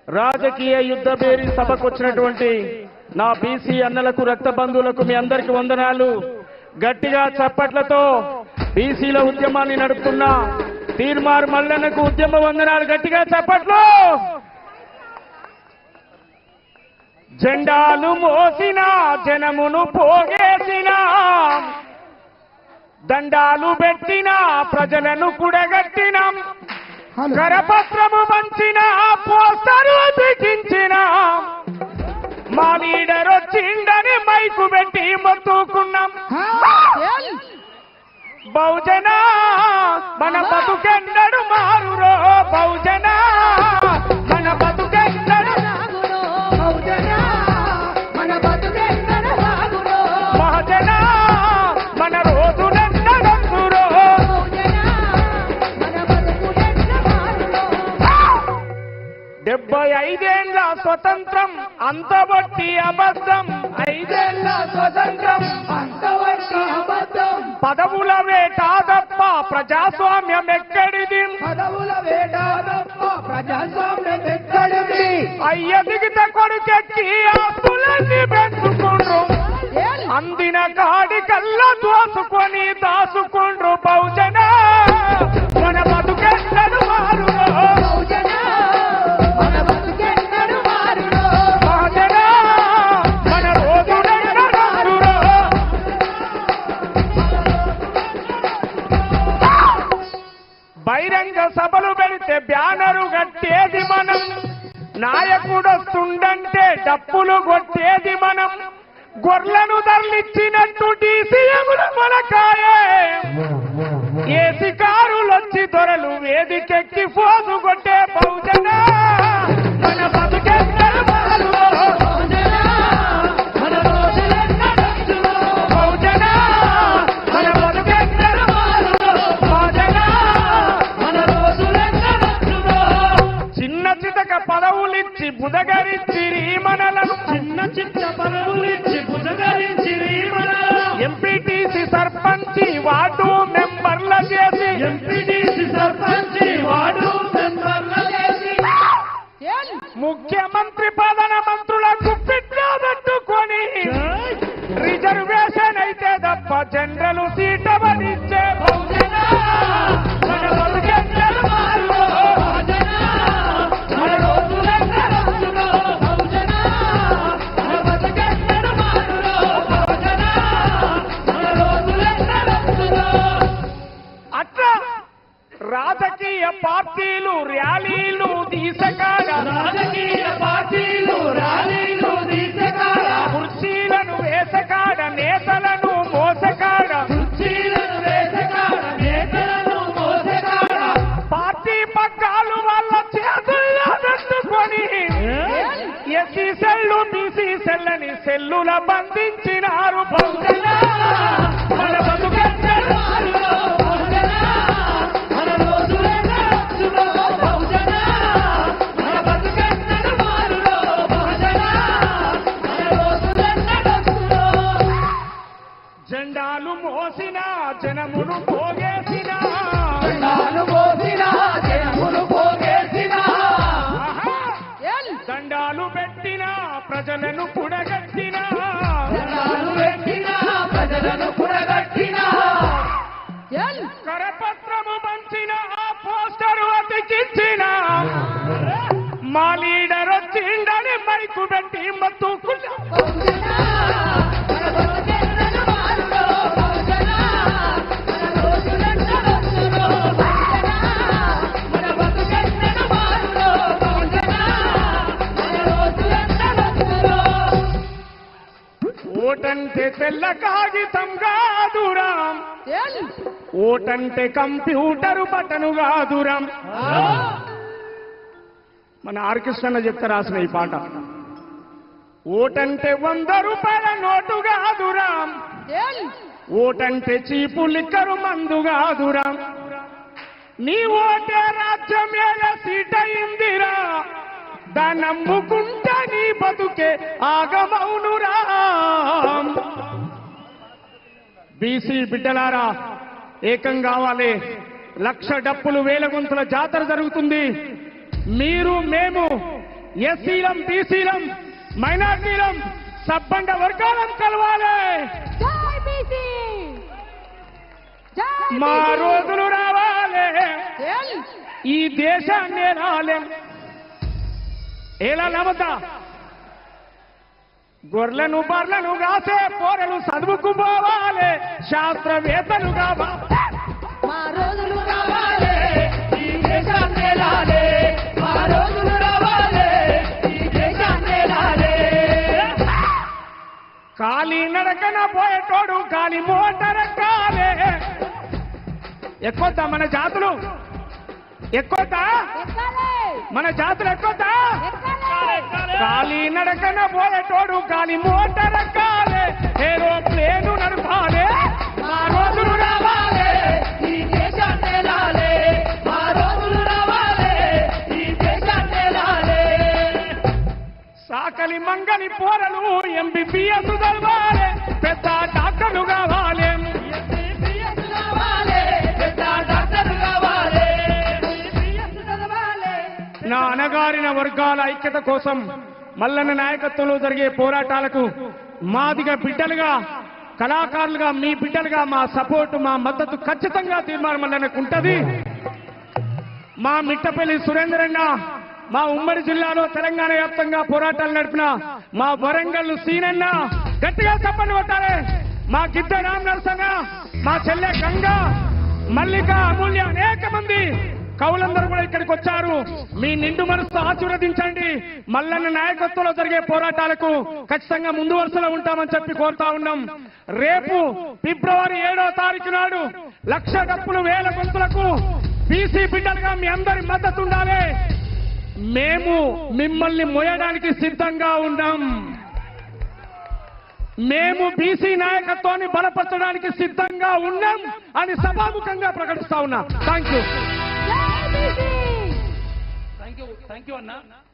రాజకీయ యుద్ధ బేరీ సభకు వచ్చినటువంటి నా బీసీ అన్నలకు రక్త బంధువులకు మీ అందరికీ వందనాలు. గట్టిగా చప్పట్లతో బీసీల ఉద్యమాన్ని నడుపుతున్న తీర్మార్ మల్లన్నకు ఉద్యమ వందనాలు. గట్టిగా చప్పట్లు. జెండాలు మోసిన జనమును పోగేసిన దండాలు పెట్టిన ప్రజలను కూడగట్టిన కరపత్రము మంచిన పోస్టరు బిగించిన మా లీడర్ వచ్చిండని మైకు పెట్టి మొత్తుకున్నాం. బహుజన మన బతుకెన్నడు మారురో బహుజన మన బతుకెన్నడు మహజన మన రోజులెన్నడందురో 75 ఏళ్ల స్వతంత్రం అంతబట్టి అబద్ధం 5 ఏళ్ల స్వతంత్రం అంతబట్టి అబద్ధం పదవుల వేట తప్ప ప్రజాస్వామ్యం ఎక్కడిది పదవుల వేట తప్ప ప్రజాస్వామ్యం ఎక్కడిది అయ్య దిగిత కొడుకెక్కి ఆస్తులన్నీ పెంచుకుండ్రు అందిన కాడి కల్లా దోసుకొని దాసుకుండ్రు బహుజన మన బతుకెన్నడు మారురో బహుజన మన బతుకెన్నడు మారురో మహజన మన రోజులెన్నడందురో బహిరంగ సభలు పెడితే బ్యానరు కట్టేది మనం నాయకుడొస్తుండంటే డప్పులు కొట్టేది మనం గొర్రెలను తరలిచ్చినట్టు డీసీఎంల మనకాయే ఏసీ కారులొచ్చి దొరలు వేదికెక్కి ఫోజు కొట్టే బహుజన మన బతుకెన్నడు మారురో బహుజన మన రోజులెన్నడందురో బహుజన మన బతుకెన్నడు మారురో బహుజన మన రోజులెన్నడందురో చిన్న చితక పదవులిచ్చి బుదగరిచ్చిరి మనలను చిన్న చిన్న పదవులిచ్చి బుదగరిచ్చిరి మనలను ఎంపీటీసీ సర్పంచి వార్డు మెంబర్ల చేసి ఎంపీటీసీ సర్పంచి వార్డు మెంబర్ల చేసి ముఖ్యమంత్రి ప్రధాన మంత్రుల గుప్పిట్లో పెట్టుకొని రిజర్వేషన్ అయితే తప్ప జనరల్ సీట్ అవనిచ్చే బహుజన మన బతుకెన్నడు మారురో బహుజన మన రోజులెన్నడందురో బహుజన మన బతుకెన్నడు మారురో బహుజన మన రోజులెన్నడందురో అట్లా రాజకీయ పార్టీలు ర్యాలీలు తీసకాడ రాజకీయ పార్టీలు ర్యాలీలు తీసకాడ కుర్చీలను వేసకాడ నేతలను మోసకాడ కుర్చీలను వేసకాడ నేతలను మోసకాడ పార్టీ పగ్గాలు వాళ్ళ చేతుల్లో పెట్టుకొని ఎస్సీ సెల్లు బీసీ సెల్లని సెల్లుల బంధించినారు బహుజన మన బతుకెన్నడు మారురో బహుజన మన రోజులెన్నడందురో బహుజన మన బతుకెన్నడు మారురో బహుజన మన రోజులెన్నడందురో జెండాలు మోసిన జనమును పోగేసిన జెండాలు మోసిన జనమును పోగేసిన దండాలు పెట్టిన ప్రజలను కూడగట్టిన దండాలు పెట్టిన ప్రజలను కూడగట్టిన కరపత్రము పంచిన ఆ పోస్టరు అతికించిన మా లీడర్ వచ్చిండని మైకు పెట్టి మత్తుకున్నా ఓటంటే తెల్ల కాగితం కాదురాం ఓటంటే కంప్యూటరు బటను కాదురాం మన ఆర్కెస్ట్రా చెప్తే రాసిన ఈ పాట ఓటంటే 100 రూపాయల నోటు కాదురాం ఓటంటే చీపు లిక్కరు మందు కాదురాం నీ ఓటే రాజ్యమేల సీటయిందిరా దానమ్ముకుంటా నీ బతుకే ఆగమౌనురా బీసీ బిడ్డలారా ఏకం కావాలి. 1,00,000 డప్పులు వేల గొంతుల జాతర జరుగుతుంది. మీరు మేము ఎస్సీలం, బీసీలం, మైనార్టీలం, సబ్బండ వర్గాలను కలవాలి. జై బీసీ, జై మా రోజులు రావాలి. జై. ఈ దేశాన్ని రాలేం. ఎలా నమ్మద్దా? గొర్రెలను బర్రెలను కాసే పోరలు చదువుకు పోవాలి, శాస్త్రవేత్తలు కావాలి. మా రోజులు రావాలి, ఈ దేశాన్ని రాలే. మా రోజులు రావాలి, ఈ దేశాన్ని రాలే. కాలి నడకన పోయేటోడు కాలి మోటార్ కాలే. ఎక్కువద్దా మన జాతులు? ఎక్కువద్దా ఎక్కాలి, మన జాతులు? ఎక్కువద్దా? ఎక్కాలి. కాలి నడకన పోయేటోడు కాలి మోటార్ కాలే. ఏరోప్లేను నడపాలి. మా రోజులు రావాలి, ఈ దేశాన్ని రాలే. మా రోజులు రావాలి, ఈ దేశాన్ని రాలే. సాకలి మంగలి పోరలు ఎంబీబీఎస్ చదవాలి, పెద్ద డాక్టర్లు కావాలి. ఎంబీబీఎస్ కావాలి, పెద్ద డాక్టర్లు కావాలి. నా అణగారిన వర్గాల ఐక్యత కోసం మల్లన్న నాయకత్వంలో జరిగే పోరాటాలకు మాదిగ బిడ్డలుగా, కళాకారులుగా, మీ బిడ్డలుగా మా సపోర్టు, మా మద్దతు ఖచ్చితంగా తీర్మానం మల్లన్నకు ఉంటది. మా మిట్టపల్లి సురేందరన్న, మా ఉమ్మడి జిల్లాలో తెలంగాణ వ్యాప్తంగా పోరాటాలు నడిపిన మా వరంగల్ సీనన్న గట్టిగా చెప్పండి కొట్టాలి. మా గిద్ద రామ్ నరసన్న, మా చెల్లె గంగ, మల్లిక, అమూల్య, అనేక మంది కవులందరూ కూడా ఇక్కడికి వచ్చారు. మీ నిండు మనసు ఆశీర్వదించండి. మల్లన్న నాయకత్వంలో జరిగే పోరాటాలకు ఖచ్చితంగా ముందు వరుసలో ఉంటామని చెప్పి కోరుతా ఉన్నాం. రేపు ఫిబ్రవరి 7వ తారీఖు నాడు 1,00,000 డప్పులు 1,000 గొంతులకు బీసీ బిడ్డలుగా మీ అందరి మద్దతు ఉండాలి. మేము మిమ్మల్ని మోయడానికి సిద్ధంగా ఉన్నాం. మేము బీసీ నాయకత్వాన్ని బలపరచడానికి సిద్ధంగా ఉన్నాం అని సభాముఖంగా ప్రకటిస్తా ఉన్నా. Thank you. జై బీసీ. థ్యాంక్ యూ అన్నా.